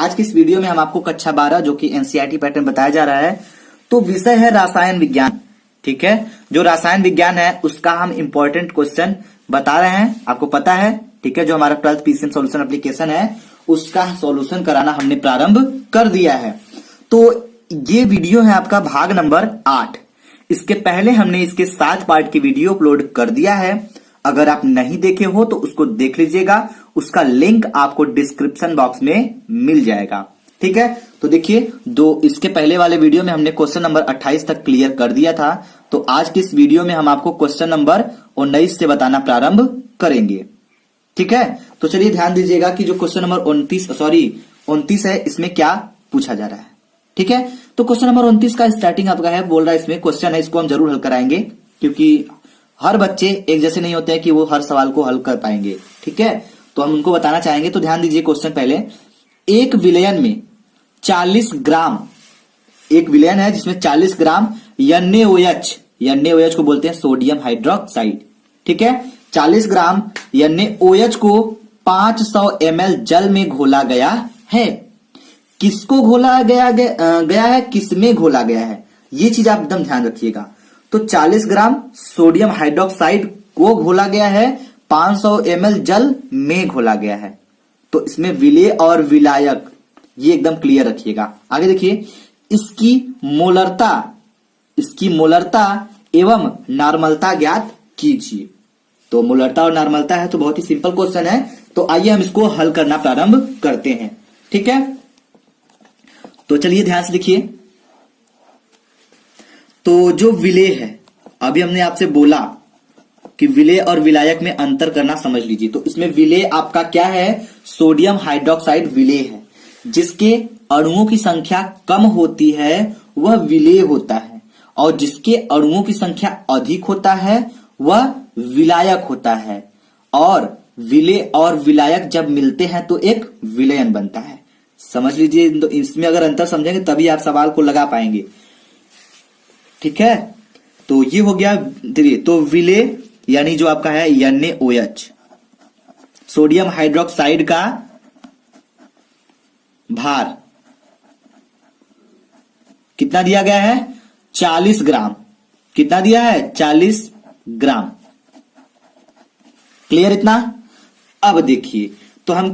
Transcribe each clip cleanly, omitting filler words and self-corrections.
आज की इस वीडियो में हम आपको कक्षा 12 जो कि एनसीईआरटी पैटर्न बताया जा रहा है, तो विषय है रसायन विज्ञान। ठीक है, जो रसायन विज्ञान है उसका हम इंपॉर्टेंट क्वेश्चन बता रहे हैं, आपको पता है। ठीक है, जो हमारा 12th पीसीएम सॉल्यूशन एप्लीकेशन है उसका सॉल्यूशन कराना हमने प्रारंभ कर दिया है। तो ये वीडियो है आपका भाग नंबर 8। इसके पहले हमने इसके 7 पार्ट की वीडियो अपलोड कर दिया है। अगर आप नहीं देखे हो तो उसको देख लीजिएगा, उसका लिंक आपको डिस्क्रिप्शन बॉक्स में मिल जाएगा। ठीक है, तो देखिए इसके पहले वाले वीडियो में हमने क्वेश्चन नंबर 28 तक क्लियर कर दिया था। तो आज की इस वीडियो में हम आपको क्वेश्चन नंबर 19 से बताना प्रारंभ करेंगे। ठीक है, तो चलिए ध्यान दीजिएगा कि जो क्वेश्चन नंबर 29 है इसमें क्या पूछा जा रहा है। ठीक है, तो क्वेश्चन नंबर 29 का स्टार्टिंग आपका है, बोल रहा है इसमें क्वेश्चन है, इसको हम जरूर हल कराएंगे क्योंकि हर बच्चे एक जैसे नहीं होते हैं कि वो हर सवाल को हल कर पाएंगे। ठीक है, तो हम उनको बताना चाहेंगे। तो ध्यान दीजिए क्वेश्चन पहले, एक विलयन में 40 ग्राम, एक विलयन है जिसमें 40 ग्राम NaOH को बोलते हैं सोडियम हाइड्रोक्साइड। ठीक है, 40 ग्राम NaOH को 500 ml जल में घोला गया है। किसको घोला गया है, किसमें घोला गया है, ये चीज आप एकदम ध्यान रखिएगा। तो 40 ग्राम सोडियम हाइड्रोक्साइड को घोला गया है, 500 ml जल में घोला गया है। तो इसमें विलेय और विलायक ये एकदम क्लियर रखिएगा। आगे देखिए, इसकी मोलरता एवं नॉर्मलता ज्ञात कीजिए। तो मोलरता और नॉर्मलता है तो बहुत ही सिंपल क्वेश्चन है। तो आइए हम इसको हल करना प्रारंभ करते हैं। ठीक है, तो चलिए ध्यान से देखिए। तो जो विलेय है, अभी हमने आपसे बोला कि विलेय और विलायक में अंतर करना समझ लीजिए। तो इसमें विलेय आपका क्या है, सोडियम हाइड्रोक्साइड विलेय है। जिसके अणुओं की संख्या कम होती है वह विलेय होता है, और जिसके अणुओं की संख्या अधिक होता है वह विलायक होता है। और विलेय और विलायक जब मिलते हैं तो एक विलयन बनता है। समझ लीजिए, तो इसमें अगर अंतर समझेंगे तभी आप सवाल को लगा पाएंगे। ठीक है, तो ये हो गया। देखिए, तो विलेय यानी जो आपका है NaOH, सोडियम हाइड्रोक्साइड का भार कितना दिया गया है, 40 ग्राम। कितना दिया है, 40 ग्राम। क्लियर इतना? अब देखिए, तो हम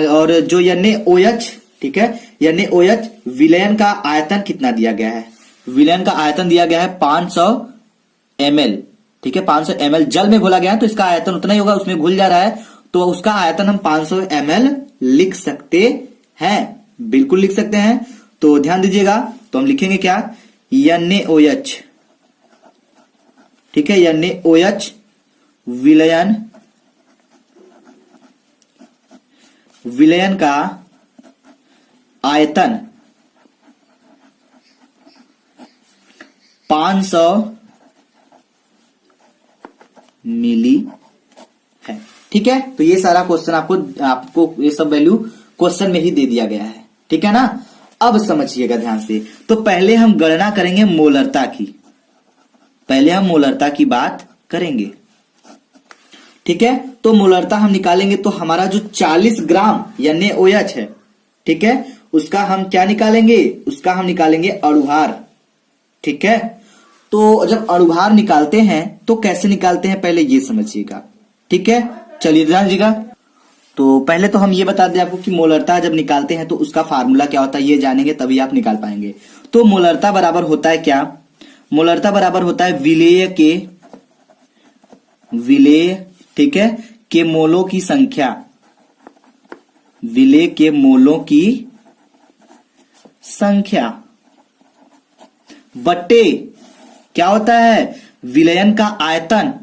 और जो NaOH, ठीक है, NaOH विलयन का आयतन कितना दिया गया है, विलयन का आयतन दिया गया है 500 ml। ठीक है, 500 ml जल में घोला गया है तो इसका आयतन उतना ही होगा, उसमें घुल जा रहा है तो उसका आयतन हम 500 ml लिख सकते हैं, बिल्कुल लिख सकते हैं। तो ध्यान दीजिएगा, तो हम लिखेंगे क्या, NaOH। ठीक है, NaOH विलयन का आयतन 500 मिली है। ठीक है, तो ये सारा क्वेश्चन आपको ये सब वैल्यू क्वेश्चन में ही दे दिया गया है। ठीक है ना, अब समझिएगा ध्यान से। तो पहले हम गणना करेंगे मोलरता की, पहले हम मोलरता की बात करेंगे। ठीक है, तो मोलरता हम निकालेंगे तो हमारा जो 40 ग्राम NaOH है, ठीक है, उसका हम क्या निकालेंगे, उसका हम निकालेंगे अणुभार। ठीक है, तो जब अणुभार निकालते हैं तो कैसे निकालते हैं पहले ये समझिएगा। ठीक है, चलिए ध्यान दीजिएगा। तो पहले तो हम ये बता दें आपको कि मोलरता जब निकालते हैं तो उसका फार्मूला क्या होता है, ये जानेंगे तभी आप निकाल पाएंगे। तो मोलरता बराबर होता है क्या, मोलरता बराबर होता है विलेय, ठीक है, के मोलों की संख्या, विलेय के मोलों की संख्या बट्टे क्या होता है, विलयन का आयतन,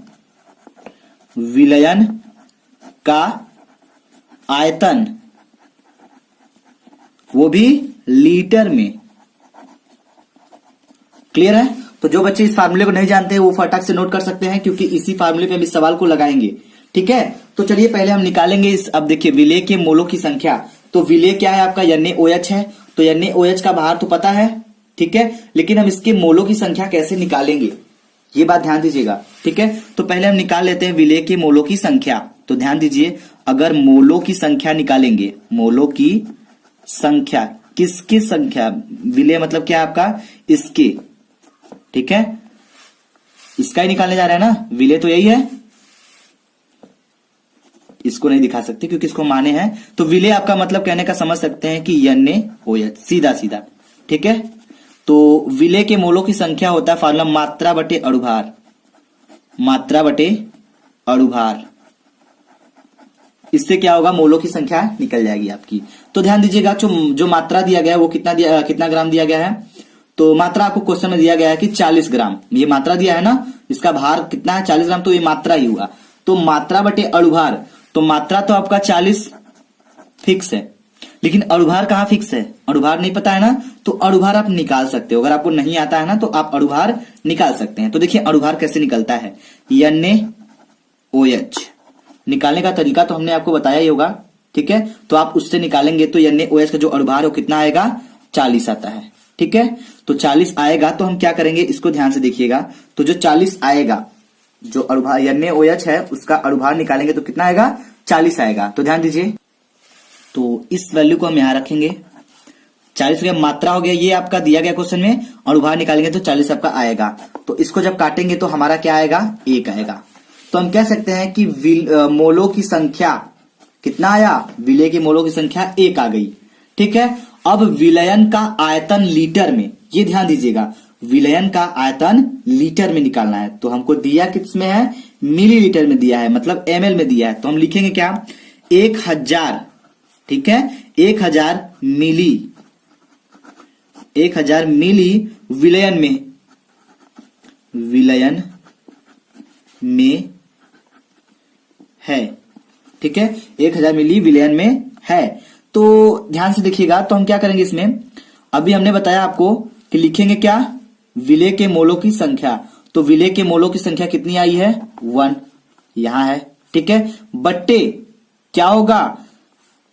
विलयन का आयतन, वो भी लीटर में। क्लियर है? तो जो बच्चे इस फार्मूले को नहीं जानते हैं वो फटाक से नोट कर सकते हैं क्योंकि इसी फार्मूले पे हम इस सवाल को लगाएंगे। ठीक है, तो चलिए पहले हम निकालेंगे इस, अब देखिए विलेय के मोलों की संख्या। तो विलेय क्या है आपका, NaOH है, तो NaOH का भार तो पता है। ठीक है, लेकिन हम इसके मोलों की संख्या कैसे निकालेंगे ये बात ध्यान दीजिएगा। ठीक है, तो पहले हम निकाल लेते हैं विलेय के मोलों की संख्या। तो ध्यान दीजिए, अगर मोलों की संख्या निकालेंगे, मोलों की संख्या, किसकी संख्या, विलय मतलब क्या है आपका, इसके, ठीक है, इसका ही निकालने जा रहे हैं ना, विलय तो यही है, इसको नहीं दिखा सकते क्योंकि इसको माने हैं, तो विलय आपका मतलब कहने का समझ सकते हैं कि NaOH, सीधा सीधा, ठीक है। तो विलय के मोलों की संख्या होता है फॉर्मूला मात्रा बटे अणुभार, मात्रा बटे अणुभार, इससे क्या होगा, मोलों की संख्या निकल जाएगी आपकी। तो ध्यान दीजिएगा, जो मात्रा दिया गया है वो कितना ग्राम दिया गया है, तो मात्रा आपको क्वेश्चन में दिया गया है कि 40 ग्राम, ये मात्रा दिया है ना, इसका भार कितना है 40 ग्राम, तो ये मात्रा ही हुआ। तो मात्रा बटे अणुभार, तो मात्रा तो आपका 40 फिक्स है, लेकिन अणुभार कहाँ फिक्स है, अणुभार नहीं पता है ना, तो अणुभार आप निकाल सकते हो, अगर आपको नहीं आता है ना तो आप अणुभार निकाल सकते हैं। तो देखिए अणुभार कैसे निकलता है, NaOH, निकालने का तरीका तो हमने आपको बताया ही होगा, ठीक है, तो आप उससे निकालेंगे तो NaOH का जो अणुभार है वो कितना आएगा, 40 आता है, ठीक है। तो 40 आएगा तो हम क्या करेंगे, इसको ध्यान से देखिएगा, तो जो 40 आएगा, जो अणुभार NaOH है उसका अणुभार निकालेंगे तो कितना आएगा, 40 आएगा। तो ध्यान दीजिए, तो इस वैल्यू को हम यहां रखेंगे, 40 हो गया, मात्रा हो गया, ये आपका दिया गया क्वेश्चन में, अणुभार निकालेंगे तो 40 आपका आएगा। तो इसको जब काटेंगे तो हमारा क्या आएगा, 1 आएगा। तो हम कह सकते हैं कि मोलों की संख्या कितना आया, विलय के मोलों की संख्या 1 आ गई, ठीक है। अब विलयन का आयतन लीटर में, ये ध्यान दीजिएगा, विलयन का आयतन लीटर में निकालना है, तो हमको दिया किस में है, मिलीलीटर में दिया है, मतलब ml में दिया है, तो हम लिखेंगे क्या, 1000, ठीक है, 1000 मिली, 1000 मिली विलयन में है, ठीक है, 1000 मिली विलयन में है। तो ध्यान से देखिएगा, तो हम क्या करेंगे इसमें, अभी हमने बताया आपको कि लिखेंगे क्या, विलय के मोलों की संख्या, तो विलय के मोलों की संख्या कितनी आई है, 1 यहां है, ठीक है, बट्टे क्या होगा,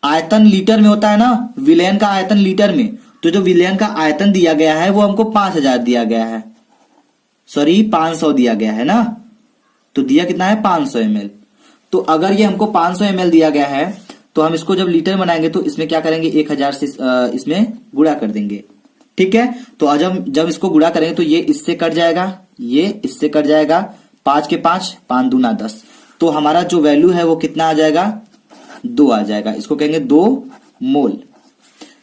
आयतन लीटर में होता है ना, विलयन का आयतन लीटर में, तो जो विलयन का आयतन दिया गया है वो हमको 5000 दिया गया है, सॉरी 500 दिया गया है ना, तो दिया कितना है 500 ml। तो अगर ये हमको 500 ml दिया गया है तो हम इसको जब लीटर बनाएंगे तो इसमें क्या करेंगे, 1000 से इसमें गुणा कर देंगे, ठीक है। तो जब इसको गुणा करेंगे तो ये इससे कट जाएगा, ये इससे कट जाएगा, 5 के 5, 5 दूना 10, तो हमारा जो वैल्यू है वो कितना आ जाएगा, 2 आ जाएगा, इसको कहेंगे 2 मोल।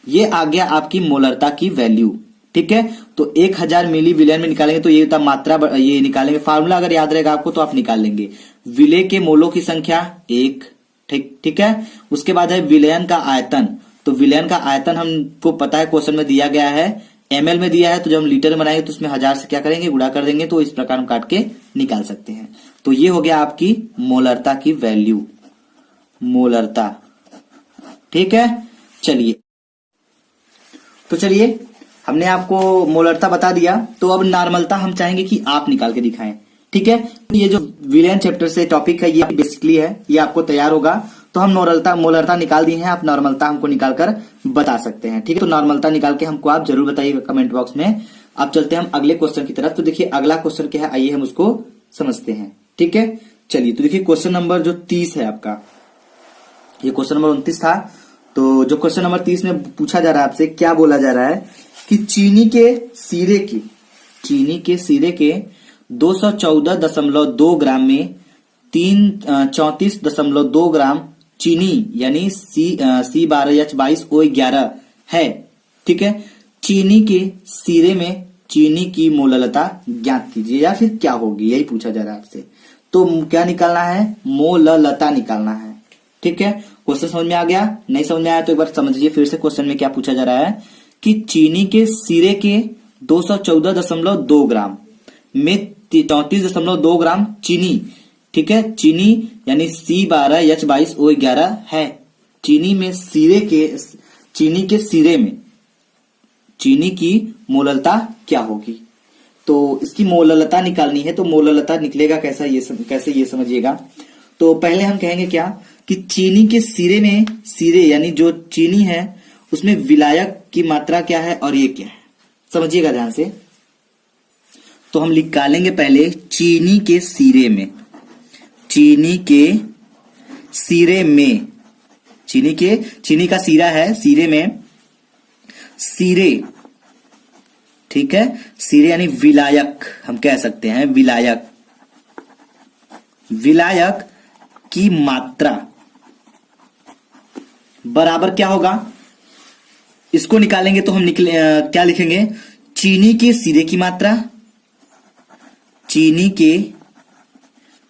ये आ गया आपकी मोलरता की वैल्यू, ठीक है। तो 1000 मिली विलयन में निकालेंगे तो ये होता मात्रा, ये निकालेंगे, फार्मूला अगर याद रहेगा आपको तो आप निकाल लेंगे, विलय के मोलों की संख्या 1, ठीक है। उसके बाद है विलयन का आयतन, तो विलयन का आयतन हमको पता है, क्वेश्चन में दिया गया है, ml में दिया है, तो जब हम लीटर में बनाएंगे तो उसमें 1000 से क्या करेंगे, गुणा कर देंगे, तो इस प्रकार हम काट के निकाल सकते हैं। तो ये हो गया आपकी मोलरता की वैल्यू, मोलरता, ठीक है। चलिए हमने आपको मोलरता बता दिया, तो अब नॉर्मलता हम चाहेंगे कि आप निकाल के दिखाएं, ठीक है। ये जो विलयन चैप्टर से टॉपिक है ये बेसिकली है, ये आपको तैयार होगा, तो हम मोलरता निकाल दी है, आप नॉर्मलता हमको निकाल कर बता सकते हैं, ठीक है। तो नॉर्मलता निकाल के हमको आप जरूर बताइएगा कमेंट बॉक्स में। अब चलते हैं हम अगले क्वेश्चन की तरफ। तो देखिए अगला क्वेश्चन क्या है, आइए हम उसको समझते हैं, ठीक है। चलिए, तो देखिए क्वेश्चन नंबर जो 30 है आपका, ये क्वेश्चन नंबर 29 था, तो जो क्वेश्चन नंबर 30 में पूछा जा रहा है आपसे, क्या बोला जा रहा है कि चीनी के सिरे के 214.2 ग्राम में 34.2 ग्राम चीनी यानी C12H22O11 है, ठीक है। चीनी के सिरे में चीनी की मोललता ज्ञात कीजिए, या फिर क्या होगी, यही पूछा जा रहा है आपसे। तो क्या निकालना है, मोललता निकालना है, ठीक है। क्वेश्चन समझ में आ गया, नहीं समझ में आया तो एक बार समझिए फिर से। क्वेश्चन में क्या पूछा जा रहा है कि चीनी के सिरे के 214.2 ग्राम में 34.2 ग्राम चीनी, ठीक है, चीनी यानी C12H22O11 है। चीनी के सिरे में चीनी की मोललता क्या होगी, तो इसकी मोललता निकालनी है। तो मोललता निकलेगा कैसे ये समझिएगा। तो पहले हम कहेंगे क्या कि चीनी के सिरे यानी जो चीनी है उसमें विलायक की मात्रा क्या है और ये क्या है, समझिएगा ध्यान से। तो हम निकालेंगे पहले चीनी के सिरे में, चीनी का सीरा है, सिरे में सिरे, ठीक है, सिरे यानी विलायक हम कह सकते हैं, विलायक, विलायक की मात्रा बराबर क्या होगा, इसको निकालेंगे तो हम क्या लिखेंगे, चीनी के सिरे की मात्रा, चीनी के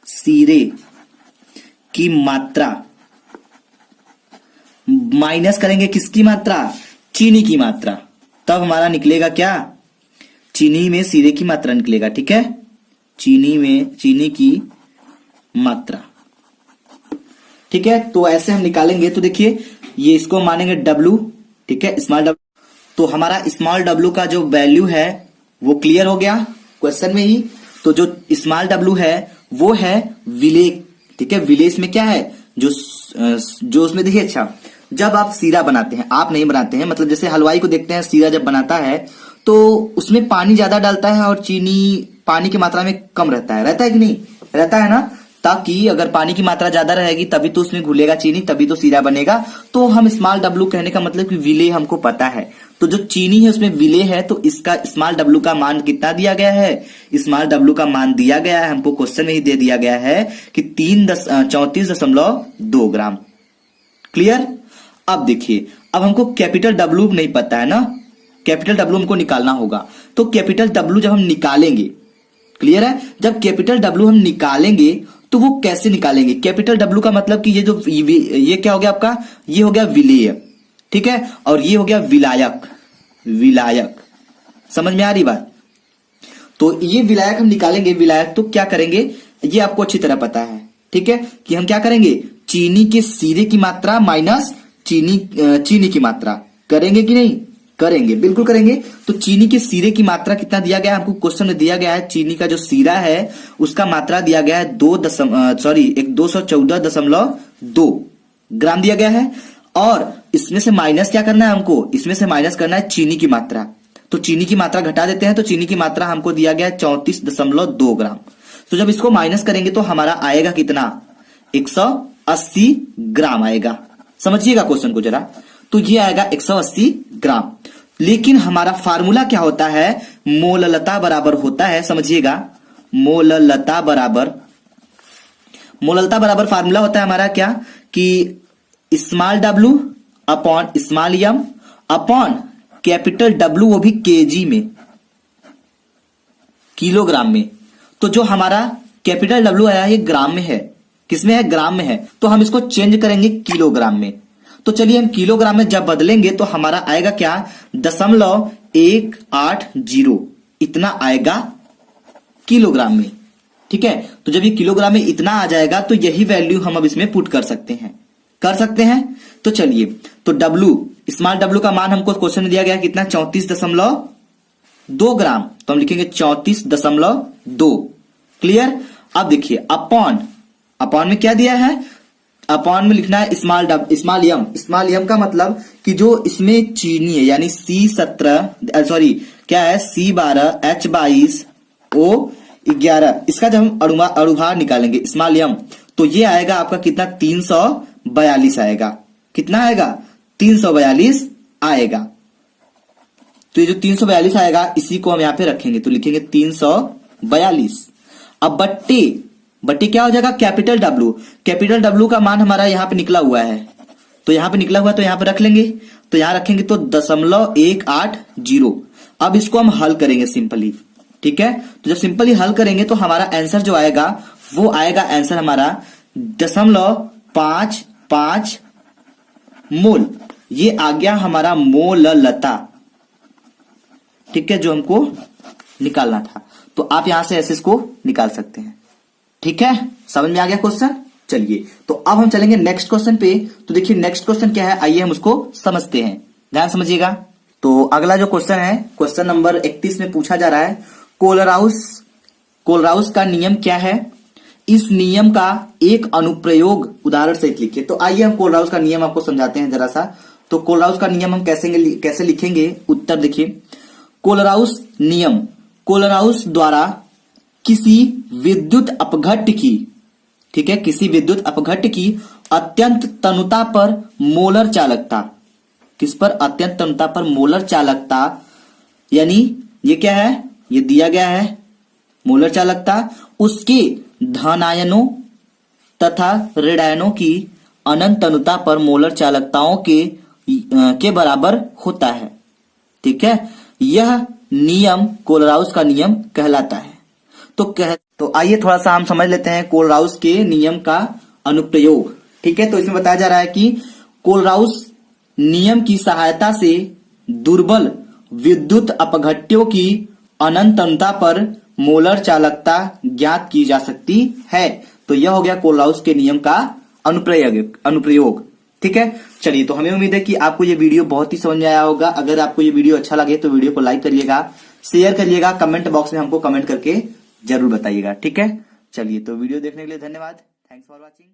सिरे की मात्रा माइनस करेंगे किसकी मात्रा, चीनी की मात्रा, तब हमारा निकलेगा क्या, चीनी में सिरे की मात्रा निकलेगा, ठीक है, चीनी की मात्रा, ठीक है। तो ऐसे हम निकालेंगे, तो देखिए ये इसको मानेंगे W, ठीक है, स्मॉल W, तो हमारा स्मॉल W का जो वैल्यू है वो क्लियर हो गया क्वेश्चन में ही। तो जो स्मॉल W है वो है विलेय, ठीक है, विलेय में क्या है, जो उसमें देखिए, अच्छा जब आप सीरा बनाते हैं, आप नहीं बनाते हैं, मतलब जैसे हलवाई को देखते हैं सीरा जब बनाता है तो उसमें पानी ज्यादा डालता है और चीनी पानी की मात्रा में कम रहता है कि नहीं, रहता है ना, ताकि अगर पानी की मात्रा ज्यादा रहेगी तभी तो उसमें घुलेगा चीनी, तभी तो सीरा बनेगा। तो हम स्मॉल W कहने का मतलब कि विलेय हमको पता है, तो जो चीनी है उसमें विलेय है, तो इसका स्मॉल W का मान कितना दिया गया है, स्मॉल W का मान दिया गया है हमको, क्वेश्चन में ही दे दिया गया है कि 34.2 ग्राम। क्लियर। अब देखिए, अब हमको कैपिटल W नहीं पता है ना, कैपिटल W हमको निकालना होगा, तो कैपिटल W जब हम निकालेंगे, क्लियर है, जब कैपिटल W हम निकालेंगे तो वो कैसे निकालेंगे, कैपिटल W का मतलब कि ये क्या हो गया आपका, ये हो गया विलेय, ठीक है, और ये हो गया विलायक, विलायक, समझ में आ रही बात। तो ये विलायक हम निकालेंगे, विलायक तो क्या करेंगे, ये आपको अच्छी तरह पता है, ठीक है, कि हम क्या करेंगे, चीनी के सिरे की मात्रा माइनस चीनी की मात्रा, करेंगे कि नहीं, करेंगे, बिल्कुल करेंगे। तो चीनी के सिरे की मात्रा कितना दिया गया है हमको, क्वेश्चन में दिया गया है चीनी का जो सीरा है उसका मात्रा दिया गया है 214.2 ग्राम दिया गया है, और इसमें से माइनस क्या करना है हमको, इसमें से माइनस करना है चीनी की मात्रा, तो चीनी की मात्रा घटा देते हैं, तो चीनी की मात्रा हमको दिया गया है 34.2 ग्राम। तो जब इसको माइनस करेंगे तो हमारा आएगा कितना, 180 ग्राम आएगा, समझिएगा क्वेश्चन को जरा, तो ये आएगा 180 ग्राम। लेकिन हमारा फार्मूला क्या होता है, मोललता बराबर होता है, समझिएगा, मोललता बराबर फार्मूला होता है हमारा क्या, कि small W upon small m upon capital W, वो भी केजी में, किलोग्राम में। तो जो हमारा कैपिटल W आया ये ग्राम में है, किसमें है, ग्राम में है, तो हम इसको चेंज करेंगे किलोग्राम में। तो चलिए हम किलोग्राम में जब बदलेंगे तो हमारा आएगा क्या, 0.180, इतना आएगा किलोग्राम में, ठीक है। तो जब ये किलोग्राम में इतना आ जाएगा तो यही वैल्यू हम अब इसमें पुट कर सकते हैं, तो चलिए, तो W, स्मॉल W का मान हमको क्वेश्चन में दिया गया कितना, 34.2 ग्राम, तो हम लिखेंगे 34.2, क्लियर। अब देखिए अपॉन में क्या दिया है, अपॉन में लिखना है स्मॉल यम का मतलब कि जो इसमें चीनी है, यानी C12, H22O11, इसका जब हम अणुभार निकालेंगे स्मॉल यम, तो ये आएगा आपका कितना, 342 आएगा, कितना आएगा, 342 आएगा। तो ये जो 342 आएगा इसी को हम यहां पे रखेंगे, तो लिखेंगे 342। अब बट्टी क्या हो जाएगा, कैपिटल W का मान हमारा यहाँ पे निकला हुआ है, तो यहाँ पे निकला हुआ है, तो यहाँ पे रख लेंगे, तो यहाँ रखेंगे तो 0.180। अब इसको हम हल करेंगे सिंपली, ठीक है। तो जब सिंपली हल करेंगे तो हमारा आंसर जो आएगा वो आएगा आंसर हमारा 0.55 मोल, ये आ गया हमारा मोललता, ठीक है, जो हमको निकालना था। तो आप यहां से ऐसे इसको निकाल सकते हैं, ठीक है, समझ में आ गया क्वेश्चन। चलिए, तो अब हम चलेंगे नेक्स्ट क्वेश्चन पे। तो देखिए नेक्स्ट क्वेश्चन क्या है, आइए हम उसको समझते हैं, ध्यान समझिएगा। तो अगला जो क्वेश्चन है, क्वेश्चन नंबर 31 में पूछा जा रहा है, कोलराउस का नियम क्या है, इस नियम का एक अनुप्रयोग उदाहरण सहित लिखिए। तो आइए हम कोलराउस का नियम आपको समझाते हैं जरा सा। तो कोलराउस का नियम हम कैसे लिखेंगे, उत्तर देखिए, कोलराउस नियम, कोलराउस द्वारा किसी विद्युत अपघट्य की, ठीक है, किसी विद्युत अपघट्य की अत्यंत तनुता पर मोलर चालकता, किस पर, अत्यंत तनुता पर मोलर चालकता, यानी ये क्या है, ये दिया गया है मोलर चालकता, उसके धनायनों तथा ऋणायनों की अनंत तनुता पर मोलर चालकताओं के बराबर होता है। ठीक है, यह नियम कोलराउस का नियम कहलाता है। तो आइए थोड़ा सा हम समझ लेते हैं कोलराउस के नियम का अनुप्रयोग। ठीक है, तो इसमें बताया जा रहा है कि कोलराउस नियम की सहायता से दुर्बल विद्युत अपघट्यों की अनंत तनुता पर मोलर चालकता ज्ञात की जा सकती है। तो यह हो गया कोलराउस के नियम का अनुप्रयोग। ठीक है, चलिए, तो हमें उम्मीद है कि आपको ये वीडियो बहुत ही समझ में आया होगा। अगर आपको ये वीडियो अच्छा लगे तो वीडियो को लाइक करिएगा, शेयर करिएगा, कमेंट बॉक्स में हमको कमेंट करके जरूर बताइएगा। ठीक है, चलिए, तो वीडियो देखने के लिए धन्यवाद। Thanks for watching.